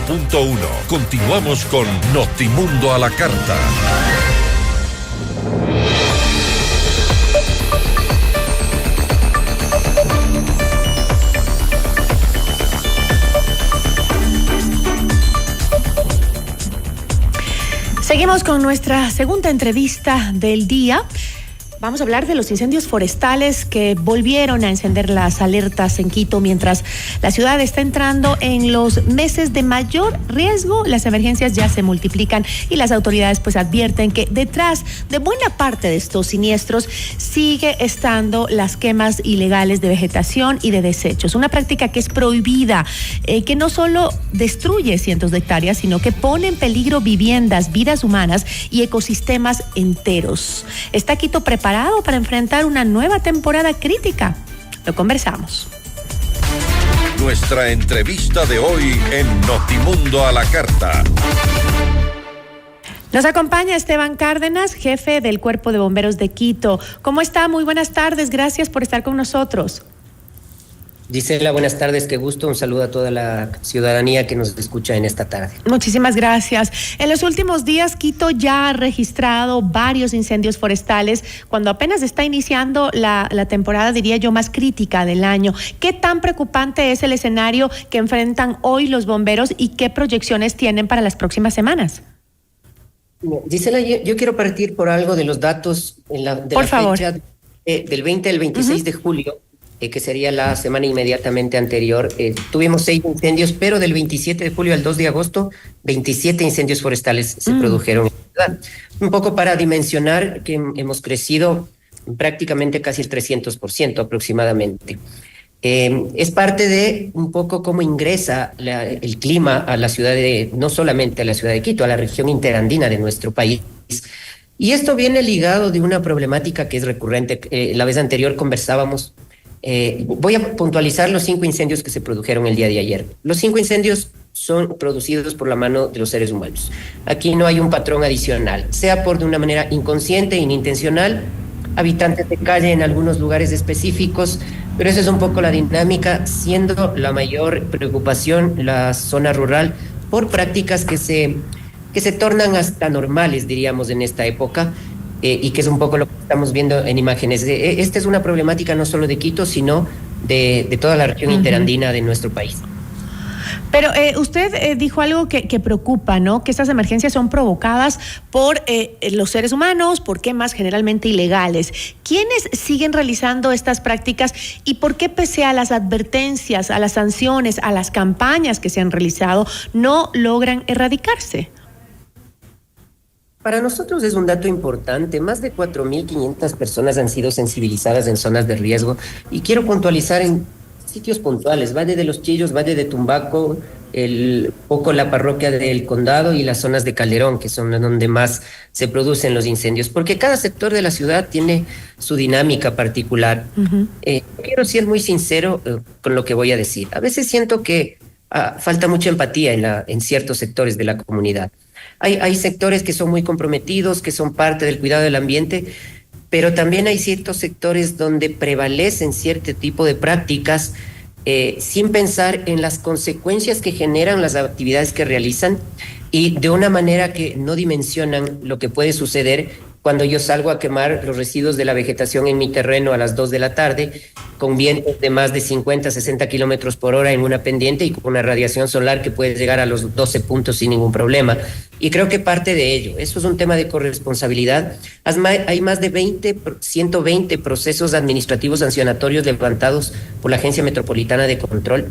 100.1. Continuamos con Notimundo a la Carta. Seguimos con nuestra segunda entrevista del día. Vamos a hablar de los incendios forestales que volvieron a encender las alertas en Quito mientras la ciudad está entrando en los meses de mayor riesgo. Las emergencias ya se multiplican y las autoridades pues advierten que detrás de buena parte de estos siniestros sigue estando las quemas ilegales de vegetación y de desechos. Una práctica que es prohibida, que no solo destruye cientos de hectáreas, sino que pone en peligro viviendas, vidas humanas y ecosistemas enteros. ¿Está Quito preparado para enfrentar una nueva temporada crítica? Lo conversamos. Nuestra entrevista de hoy en Notimundo a la Carta. Nos acompaña Esteban Cárdenas, jefe del Cuerpo de Bomberos de Quito. ¿Cómo está? Muy buenas tardes. Gracias por estar con nosotros. Gisela, buenas tardes, qué gusto. Un saludo a toda la ciudadanía que nos escucha en esta tarde. Muchísimas gracias. En los últimos días, Quito ya ha registrado varios incendios forestales cuando apenas está iniciando la temporada, diría yo, más crítica del año. ¿Qué tan preocupante es el escenario que enfrentan hoy los bomberos y qué proyecciones tienen para las próximas semanas? Gisela, yo quiero partir por algo de los datos de la fecha del 20 al 26 de julio. Que sería la semana inmediatamente anterior. Tuvimos 6 incendios, pero del 27 de julio al 2 de agosto, 27 incendios forestales se produjeron en la ciudad. Un poco para dimensionar que hemos crecido prácticamente casi el 300% aproximadamente. Es parte de un poco cómo ingresa el clima a la ciudad no solamente a la ciudad de Quito, a la región interandina de nuestro país. Y esto viene ligado de una problemática que es recurrente. La vez anterior conversábamos. Voy a puntualizar los 5 incendios que se produjeron el día de ayer. Los 5 incendios son producidos por la mano de los seres humanos. Aquí no hay un patrón adicional, sea por de una manera inconsciente, inintencional, habitantes de calle en algunos lugares específicos, pero esa es un poco la dinámica, siendo la mayor preocupación la zona rural por prácticas que se tornan hasta normales, diríamos, en esta época. Y que es un poco lo que estamos viendo en imágenes. Esta es una problemática no solo de Quito, sino de toda la región interandina de nuestro país. Pero usted dijo algo que preocupa, ¿no? Que estas emergencias son provocadas por los seres humanos, por quemas generalmente ilegales. ¿Quiénes siguen realizando estas prácticas y por qué, pese a las advertencias, a las sanciones, a las campañas que se han realizado, no logran erradicarse? Para nosotros es un dato importante. Más de 4.500 personas han sido sensibilizadas en zonas de riesgo. Y quiero puntualizar en sitios puntuales. Valle de los Chillos, Valle de Tumbaco, la parroquia del Condado y las zonas de Calderón, que son donde más se producen los incendios. Porque cada sector de la ciudad tiene su dinámica particular. Quiero ser muy sincero con lo que voy a decir. A veces siento que falta mucha empatía en ciertos sectores de la comunidad. Hay sectores que son muy comprometidos, que son parte del cuidado del ambiente, pero también hay ciertos sectores donde prevalecen cierto tipo de prácticas sin pensar en las consecuencias que generan las actividades que realizan y de una manera que no dimensionan lo que puede suceder cuando yo salgo a quemar los residuos de la vegetación en mi terreno a las 2 de la tarde, con vientos de más de 50, 60 kilómetros por hora en una pendiente y con una radiación solar que puede llegar a los 12 puntos sin ningún problema. Y creo que parte de ello, eso es un tema de corresponsabilidad. Hay más de 120 procesos administrativos sancionatorios levantados por la Agencia Metropolitana de Control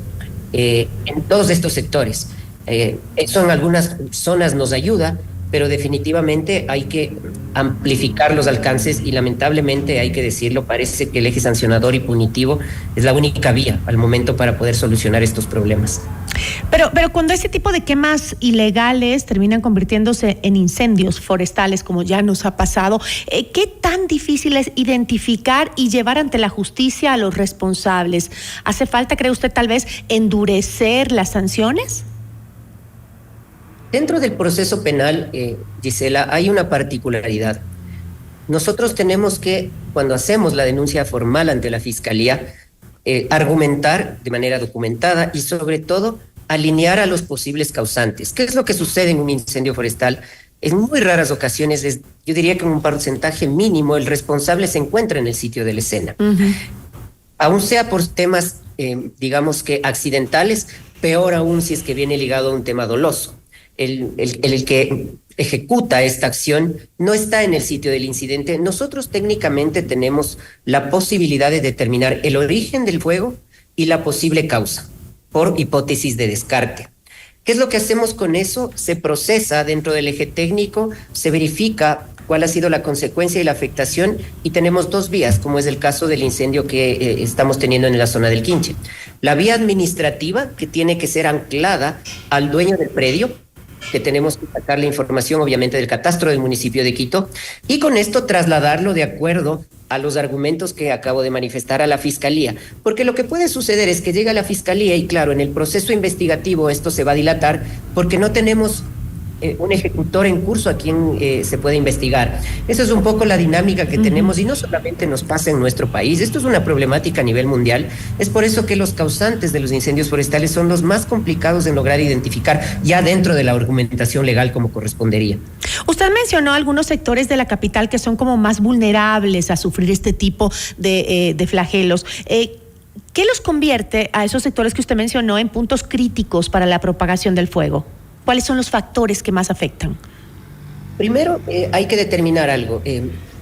en todos estos sectores. Eso en algunas zonas nos ayuda, pero definitivamente hay que amplificar los alcances y lamentablemente, hay que decirlo, parece que el eje sancionador y punitivo es la única vía al momento para poder solucionar estos problemas. Pero cuando ese tipo de quemas ilegales terminan convirtiéndose en incendios forestales, como ya nos ha pasado, ¿qué tan difícil es identificar y llevar ante la justicia a los responsables? ¿Hace falta, cree usted, tal vez endurecer las sanciones? Dentro del proceso penal, Gisela, hay una particularidad. Nosotros tenemos que, cuando hacemos la denuncia formal ante la Fiscalía, argumentar de manera documentada y sobre todo alinear a los posibles causantes. ¿Qué es lo que sucede en un incendio forestal? En muy raras ocasiones, yo diría que en un porcentaje mínimo, el responsable se encuentra en el sitio de la escena. Aún sea por temas, digamos que accidentales, peor aún si es que viene ligado a un tema doloso. El que ejecuta esta acción no está en el sitio del incidente. Nosotros técnicamente tenemos la posibilidad de determinar el origen del fuego y la posible causa, por hipótesis de descarte. ¿Qué es lo que hacemos con eso? Se procesa dentro del eje técnico, se verifica cuál ha sido la consecuencia y la afectación, y tenemos dos vías, como es el caso del incendio que estamos teniendo en la zona del Quinche. La vía administrativa, que tiene que ser anclada al dueño del predio, que tenemos que sacar la información obviamente del catastro del municipio de Quito, y con esto trasladarlo de acuerdo a los argumentos que acabo de manifestar a la Fiscalía. Porque lo que puede suceder es que llega a la Fiscalía y claro, en el proceso investigativo esto se va a dilatar porque no tenemos un ejecutor en curso a quien se puede investigar. Esa es un poco la dinámica que tenemos, y no solamente nos pasa en nuestro país, esto es una problemática a nivel mundial. Es por eso que los causantes de los incendios forestales son los más complicados de lograr identificar ya dentro de la argumentación legal como correspondería. Usted mencionó algunos sectores de la capital que son como más vulnerables a sufrir este tipo de flagelos. ¿Qué los convierte a esos sectores que usted mencionó en puntos críticos para la propagación del fuego? ¿Cuáles son los factores que más afectan? Primero, hay que determinar algo.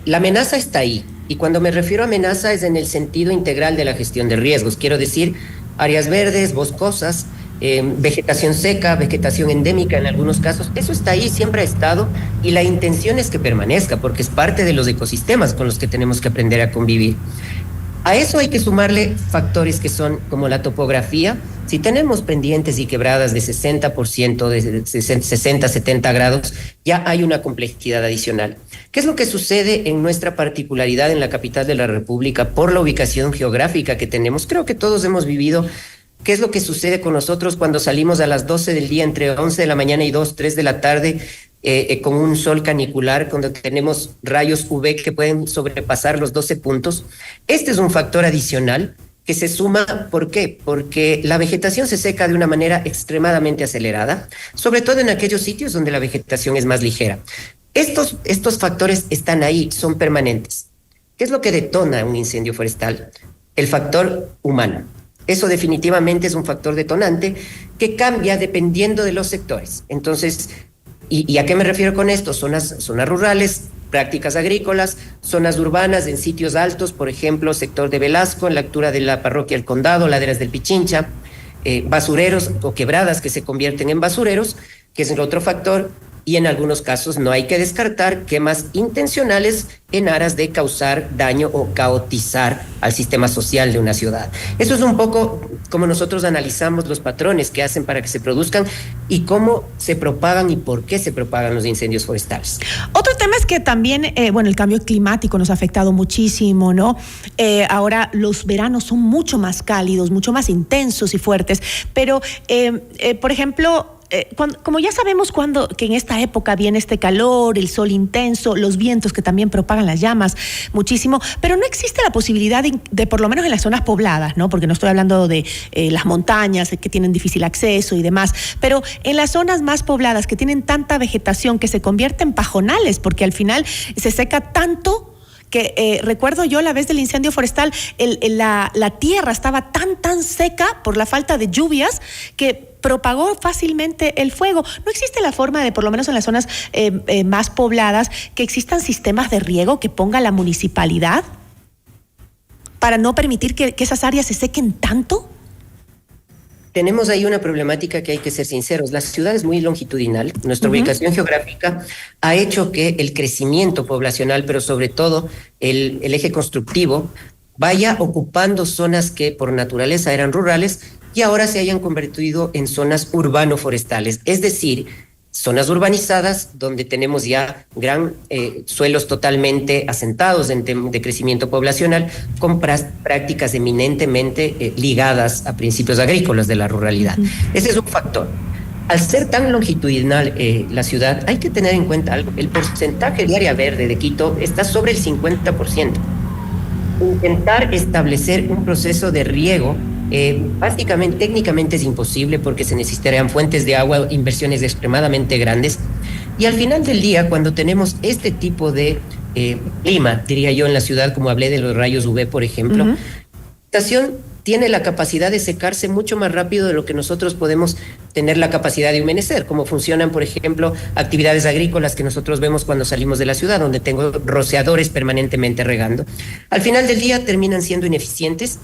La amenaza está ahí, y cuando me refiero a amenaza es en el sentido integral de la gestión de riesgos. Quiero decir, áreas verdes, boscosas, vegetación seca, vegetación endémica en algunos casos. Eso está ahí, siempre ha estado, y la intención es que permanezca, porque es parte de los ecosistemas con los que tenemos que aprender a convivir. A eso hay que sumarle factores que son como la topografía. Si tenemos pendientes y quebradas de 60%, de 60, 70 grados, ya hay una complejidad adicional. ¿Qué es lo que sucede en nuestra particularidad en la capital de la República por la ubicación geográfica que tenemos? Creo que todos hemos vivido. ¿Qué es lo que sucede con nosotros cuando salimos a las 12 del día, entre 11 de la mañana y 2, 3 de la tarde, con un sol canicular, cuando tenemos rayos UV que pueden sobrepasar los 12 puntos? Este es un factor adicional que se suma. ¿Por qué? Porque la vegetación se seca de una manera extremadamente acelerada, sobre todo en aquellos sitios donde la vegetación es más ligera. Estos factores están ahí, son permanentes. ¿Qué es lo que detona un incendio forestal? El factor humano. Eso definitivamente es un factor detonante que cambia dependiendo de los sectores. Entonces, ¿y a qué me refiero con esto? Zonas rurales, prácticas agrícolas, zonas urbanas en sitios altos, por ejemplo, sector de Velasco, en la altura de la parroquia El Condado, laderas del Pichincha, basureros o quebradas que se convierten en basureros, que es el otro factor. Y en algunos casos no hay que descartar quemas intencionales en aras de causar daño o caotizar al sistema social de una ciudad. Eso es un poco como nosotros analizamos los patrones que hacen para que se produzcan y cómo se propagan y por qué se propagan los incendios forestales. Otro tema es que también, el cambio climático nos ha afectado muchísimo, ¿no? Ahora los veranos son mucho más cálidos, mucho más intensos y fuertes, pero, por ejemplo, como ya sabemos que en esta época viene este calor, el sol intenso, los vientos que también propagan las llamas muchísimo, pero no existe la posibilidad de por lo menos en las zonas pobladas, ¿no? Porque no estoy hablando de las montañas que tienen difícil acceso y demás, pero en las zonas más pobladas que tienen tanta vegetación que se convierte en pajonales, porque al final se seca tanto que recuerdo yo la vez del incendio forestal, la tierra estaba tan seca por la falta de lluvias que propagó fácilmente el fuego. ¿No existe la forma de, por lo menos en las zonas más pobladas, que existan sistemas de riego que ponga la municipalidad para no permitir que esas áreas se sequen tanto? Tenemos ahí una problemática que hay que ser sinceros. La ciudad es muy longitudinal. Nuestra ubicación geográfica ha hecho que el crecimiento poblacional, pero sobre todo el eje constructivo, vaya ocupando zonas que por naturaleza eran rurales y ahora se hayan convertido en zonas urbano-forestales. Es decir, zonas urbanizadas donde tenemos ya suelos totalmente asentados de crecimiento poblacional con prácticas eminentemente ligadas a principios agrícolas de la ruralidad. Ese es un factor. Al ser tan longitudinal la ciudad, hay que tener en cuenta algo. El porcentaje de área verde de Quito está sobre el 50%. Intentar establecer un proceso de riego Básicamente, técnicamente es imposible porque se necesitarían fuentes de agua, inversiones extremadamente grandes. Y al final del día, cuando tenemos este tipo de clima, diría yo, en la ciudad, como hablé de los rayos UV, por ejemplo, la estación tiene la capacidad de secarse mucho más rápido de lo que nosotros podemos tener la capacidad de humedecer, como funcionan, por ejemplo, actividades agrícolas que nosotros vemos cuando salimos de la ciudad, donde tengo rociadores permanentemente regando. Al final del día terminan siendo ineficientes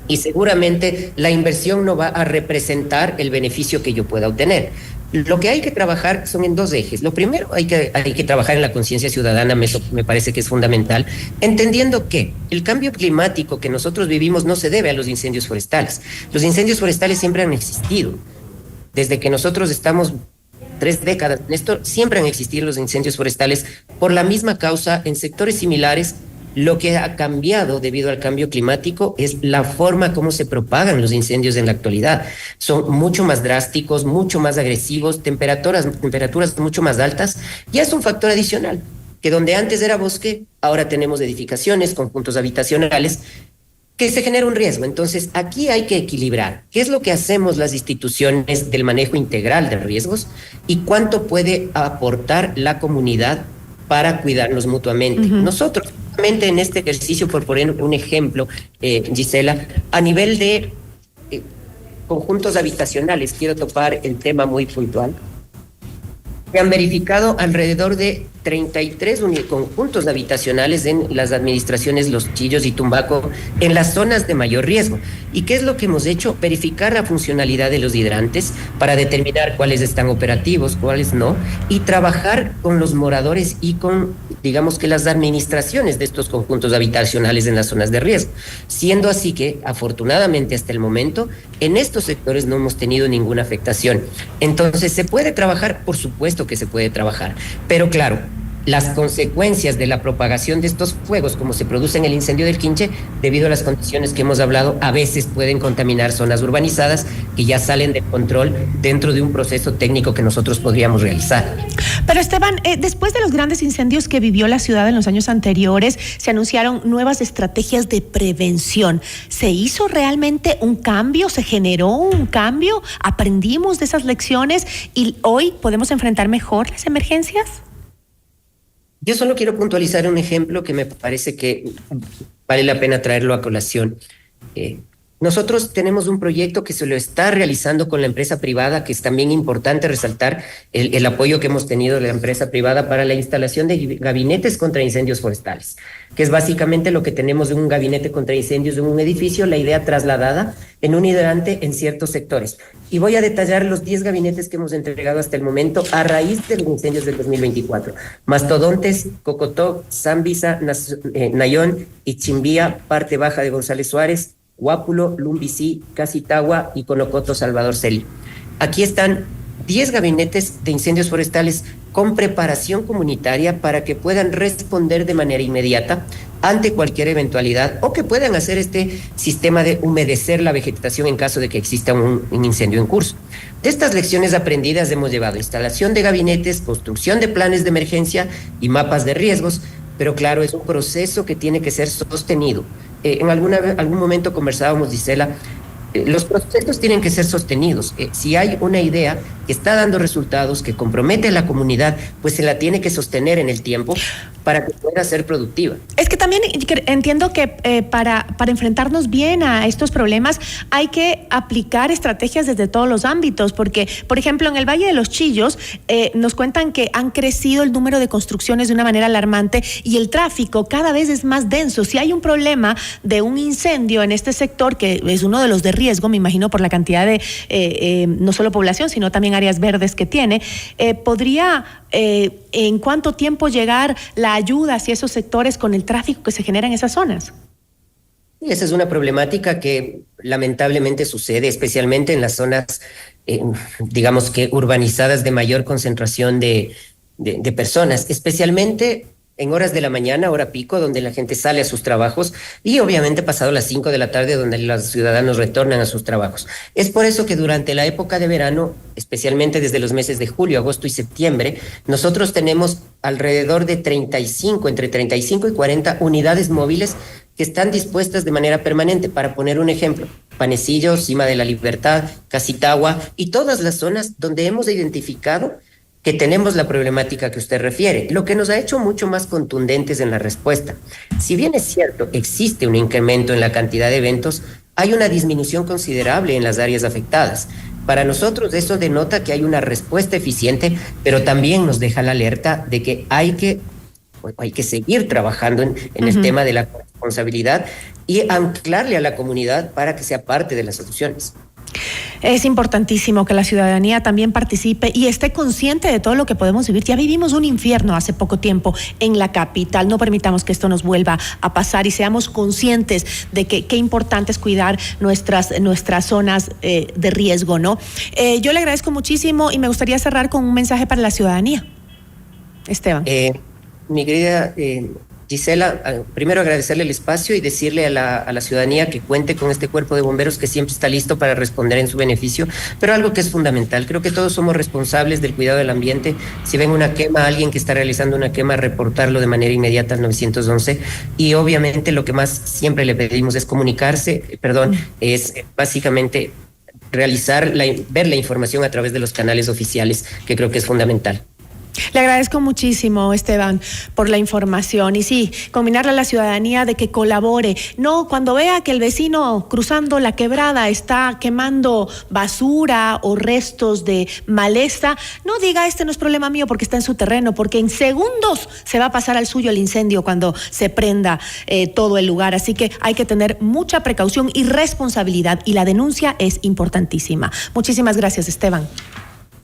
y seguramente la inversión no va a representar el beneficio que yo pueda obtener. Lo que hay que trabajar son en dos ejes. Lo primero, hay que trabajar en la conciencia ciudadana, me parece que es fundamental, entendiendo que el cambio climático que nosotros vivimos no se debe a los incendios forestales. Los incendios forestales siempre han existido. Desde que nosotros estamos 3 décadas en esto, siempre han existido los incendios forestales por la misma causa en sectores similares. Lo que ha cambiado debido al cambio climático es la forma como se propagan los incendios en la actualidad. Son mucho más drásticos, mucho más agresivos, temperaturas mucho más altas, y es un factor adicional, que donde antes era bosque, ahora tenemos edificaciones, conjuntos habitacionales, que se genera un riesgo. Entonces, aquí hay que equilibrar qué es lo que hacemos las instituciones del manejo integral de riesgos y cuánto puede aportar la comunidad para cuidarnos mutuamente. Nosotros, en este ejercicio, por poner un ejemplo, Gisela, a nivel de conjuntos habitacionales, quiero topar el tema muy puntual. Se han verificado alrededor de 33 conjuntos habitacionales en las administraciones Los Chillos y Tumbaco, en las zonas de mayor riesgo. ¿Y qué es lo que hemos hecho? Verificar la funcionalidad de los hidrantes para determinar cuáles están operativos, cuáles no, y trabajar con los moradores y con, digamos que las administraciones de estos conjuntos habitacionales en las zonas de riesgo. Siendo así que, afortunadamente hasta el momento, en estos sectores no hemos tenido ninguna afectación. Entonces, ¿se puede trabajar? Por supuesto que se puede trabajar, pero claro, las consecuencias de la propagación de estos fuegos, como se produce en el incendio del Quinche, debido a las condiciones que hemos hablado, a veces pueden contaminar zonas urbanizadas que ya salen de control dentro de un proceso técnico que nosotros podríamos realizar. Pero Esteban, después de los grandes incendios que vivió la ciudad en los años anteriores, se anunciaron nuevas estrategias de prevención. ¿Se hizo realmente un cambio? ¿Se generó un cambio? ¿Aprendimos de esas lecciones y hoy podemos enfrentar mejor las emergencias? Yo solo quiero puntualizar un ejemplo que me parece que vale la pena traerlo a colación. Nosotros tenemos un proyecto que se lo está realizando con la empresa privada, que es también importante resaltar el apoyo que hemos tenido de la empresa privada para la instalación de gabinetes contra incendios forestales, que es básicamente lo que tenemos de un gabinete contra incendios en un edificio, la idea trasladada en un hidrante en ciertos sectores. Y voy a detallar los 10 gabinetes que hemos entregado hasta el momento a raíz de los incendios del 2024. Mastodontes, Cocotó, Zambisa, Nayón, Ichimbía, parte baja de González Suárez, Guápulo, Lumbicí, Casitagua y Conocoto, Salvador Celi. Aquí están 10 gabinetes de incendios forestales con preparación comunitaria para que puedan responder de manera inmediata ante cualquier eventualidad o que puedan hacer este sistema de humedecer la vegetación en caso de que exista un incendio en curso. De estas lecciones aprendidas hemos llevado instalación de gabinetes, construcción de planes de emergencia y mapas de riesgos, pero claro, es un proceso que tiene que ser sostenido. En algún momento conversábamos, Gisela, los procesos tienen que ser sostenidos. Si hay una idea que está dando resultados, que compromete a la comunidad, pues se la tiene que sostener en el tiempo para que pueda ser productiva. Es que también entiendo que para enfrentarnos bien a estos problemas hay que aplicar estrategias desde todos los ámbitos, porque, por ejemplo, en el Valle de los Chillos nos cuentan que han crecido el número de construcciones de una manera alarmante y el tráfico cada vez es más denso. Si hay un problema de un incendio en este sector, que es uno de los de riesgo, me imagino por la cantidad de no solo población, sino también áreas verdes que tiene, ¿podría en cuánto tiempo llegar la ayuda hacia esos sectores con el tráfico que se genera en esas zonas? Esa es una problemática que lamentablemente sucede, especialmente en las zonas, digamos que urbanizadas de mayor concentración de personas, especialmente en horas de la mañana, hora pico, donde la gente sale a sus trabajos y obviamente pasado las 5 de la tarde, donde los ciudadanos retornan a sus trabajos. Es por eso que durante la época de verano, especialmente desde los meses de julio, agosto y septiembre, nosotros tenemos alrededor de entre 35 y 40 unidades móviles que están dispuestas de manera permanente. Para poner un ejemplo, Panecillo, Cima de la Libertad, Casitagua y todas las zonas donde hemos identificado que tenemos la problemática que usted refiere, lo que nos ha hecho mucho más contundentes en la respuesta. Si bien es cierto, existe un incremento en la cantidad de eventos, hay una disminución considerable en las áreas afectadas. Para nosotros eso denota que hay una respuesta eficiente, pero también nos deja la alerta de que hay que seguir trabajando en el tema de la responsabilidad y anclarle a la comunidad para que sea parte de las soluciones. Es importantísimo que la ciudadanía también participe y esté consciente de todo lo que podemos vivir. Ya vivimos un infierno hace poco tiempo en la capital. No permitamos que esto nos vuelva a pasar y seamos conscientes de que qué importante es cuidar nuestras zonas de riesgo, ¿no? Yo le agradezco muchísimo y me gustaría cerrar con un mensaje para la ciudadanía. Esteban. Mi querida Gisela, primero agradecerle el espacio y decirle a la ciudadanía que cuente con este cuerpo de bomberos que siempre está listo para responder en su beneficio, pero algo que es fundamental, creo que todos somos responsables del cuidado del ambiente. Si ven una quema, alguien que está realizando una quema, reportarlo de manera inmediata al 911 y obviamente lo que más siempre le pedimos es es básicamente ver la información a través de los canales oficiales, que creo que es fundamental. Le agradezco muchísimo, Esteban, por la información. Y sí, combinarle a la ciudadanía de que colabore. No, cuando vea que el vecino cruzando la quebrada está quemando basura o restos de maleza, no diga, este no es problema mío porque está en su terreno, porque en segundos se va a pasar al suyo el incendio cuando se prenda todo el lugar. Así que hay que tener mucha precaución y responsabilidad, y la denuncia es importantísima. Muchísimas gracias, Esteban.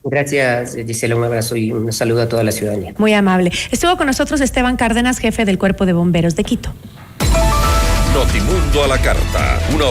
Gracias, Gisela, un abrazo y un saludo a toda la ciudadanía. Muy amable. Estuvo con nosotros Esteban Cárdenas, jefe del Cuerpo de Bomberos de Quito. Notimundo a la carta.